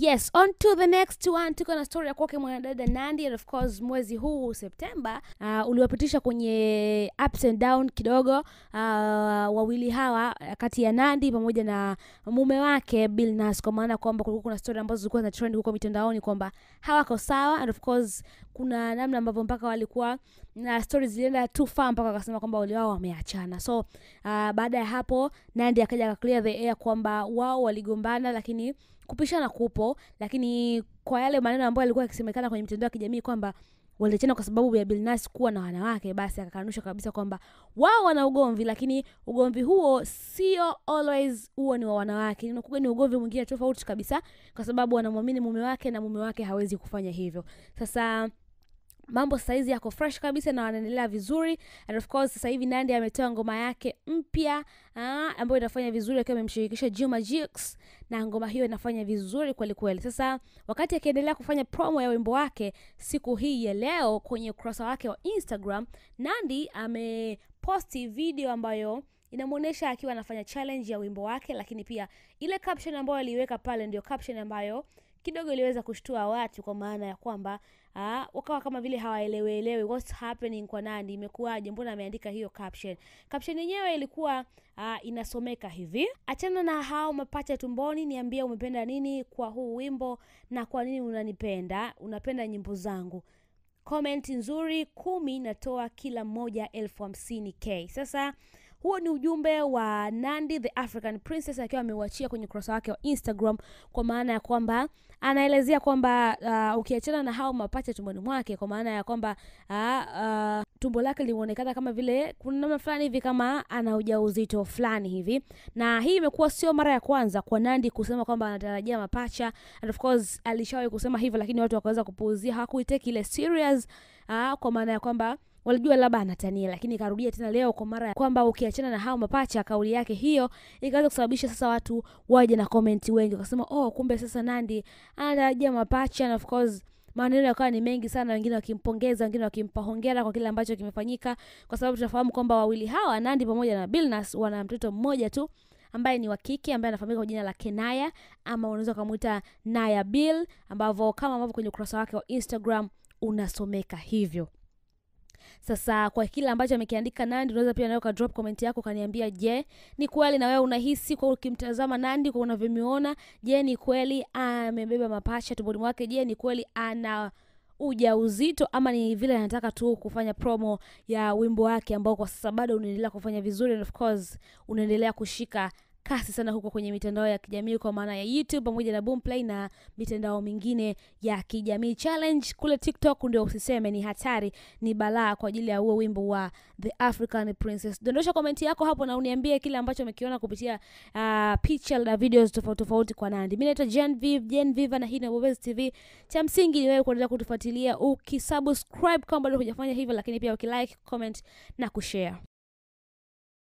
Yes, on to the next one. Tuko na story ya kwake mwanadada Nandy, and of course mwezi huu Septemba uliwapitisha kwenye ups and down kidogo wawili hawa kati ya Nandy pamoja na mume wake Billnass, kwa maana kwamba kulikuwa kuna story ambazo zilikuwa na trend huko mitandaoni kwamba hawako sawa, and of course kuna namna ambavyo mpaka walikuwa na stories zilienda too far mpaka wakasema kwamba wale wao wameachana. So baada ya hapo Nandy akaja clear the air kwamba wao waligombana, lakini kupishana kupo, lakini kwa yale maneno ambayo yalikuwa yakisemekana kwenye mitandao ya kijamii kwamba waliachana kwa sababu ya Billnass kuwa na wanawake, basi akakanusha kabisa kwamba wao wana ugomvi, lakini ugomvi huo sio always huo ni wa wanawake. Ni ugomvi mwingine tofauti kabisa, kwa sababu anamwamini mume wake na mume wake hawezi kufanya hivyo. Sasa mambo sasa hizi yako fresh kabisa na wanaendelea vizuri, and of course sasa hivi Nandy ametoa ngoma yake mpya ambayo inafanya vizuri akiwa amemshirikisha Juma Jux, na ngoma hiyo inafanya vizuri kweli kweli. Sasa wakati akiendelea kufanya promo ya wimbo wake siku hii ya leo kwenye ukurasa wake wa Instagram, Nandy ameposti video ambayo inamuonesha akiwa anafanya challenge ya wimbo wake, lakini pia ile caption ambayo aliweka pale ndio caption ambayo kidogo iliweza kushtua watu, kwa maana ya kwamba wakawa kama vile hawaelewi what's happening kwa Nandy, imekuwaje, mbona ameandika hiyo caption. Caption yenyewe ilikuwa inasomeka hivi: achana na hao mapacha tumboni, niambia umependa nini kwa huu wimbo na kwa nini unapenda nyimbo zangu, comment nzuri 10 natoa kila moja 50,000. Sasa huo ni ujumbe wa Nandy the African Princess akiwa ameuachia kwenye ukurasa wake wa Instagram, kwa maana ya kwamba anaelezea kwamba ukiachana na hao mapacha tumboni mwake, kwa maana ya kwamba tumbo lake linaonekana kama vile kuna namna fulani hivi kama ana ujauzito fulani hivi, na hii imekuwa sio mara ya kwanza kwa Nandy kusema kwamba anatarajia mapacha, and of course alishawahi kusema hivyo, lakini watu wakaweza kupuuzia, hakuiteki ile serious kwa maana ya kwamba walijua labda anatania, lakini karudia tena leo kwa mara kwamba ukiachana na hao mapacha. Kauli yake hiyo ikaweza kusababisha sasa watu waje na comment wengi wakasema kumbe sasa Nandy anatarajia mapacha, na of course maneno yakawa ni mengi sana, wengine wakimpongeza, wengine wakimpa hongera kwa kile ambacho kimefanyika, kwa sababu tunafahamu kwamba wawili hawa Nandy pamoja na Billnass wana mtoto mmoja tu ambaye ni wa kike, ambaye anafahamika kwa jina la Kenaya, ama unaweza kumuita Naya Bill, ambavyo kama ambavyo kwenye ukurasa wake wa Instagram unasomeka hivyo. Sasa kwa kile ambacho amekiandika Nandy, unaweza pia nawe drop comment yako kaniambia, je, ni kweli na wewe unahisi kwa ukimtazama Nandy kwa unavyomuona, je ni kweli amebeba mapacha tumboni mwake, je ni kweli ana ujauzito, ama ni vile anataka tu kufanya promo ya wimbo wake ambao kwa sasa bado unaendelea kufanya vizuri, and of course unaendelea kushika kasi sana huko kwenye mitandao ya kijamii, kwa maana ya YouTube pamoja na Boomplay na mitandao mingine ya kijamii. Challenge kule TikTok ndio usiseme, ni hatari, ni balaa kwa ajili ya huo wimbo wa The African Princess. Dondosha komenti yako hapo na uniambie kile ambacho umekiona kupitia picha na videos tofauti kwa Nandy. Mimi naitwa Gen Viva na hii ni Bobez TV. Cha msingi ni wewe kuendelea kutufuatilia ukisubscribe kama bado hujafanya hivyo, lakini pia ukilike, comment na kushare.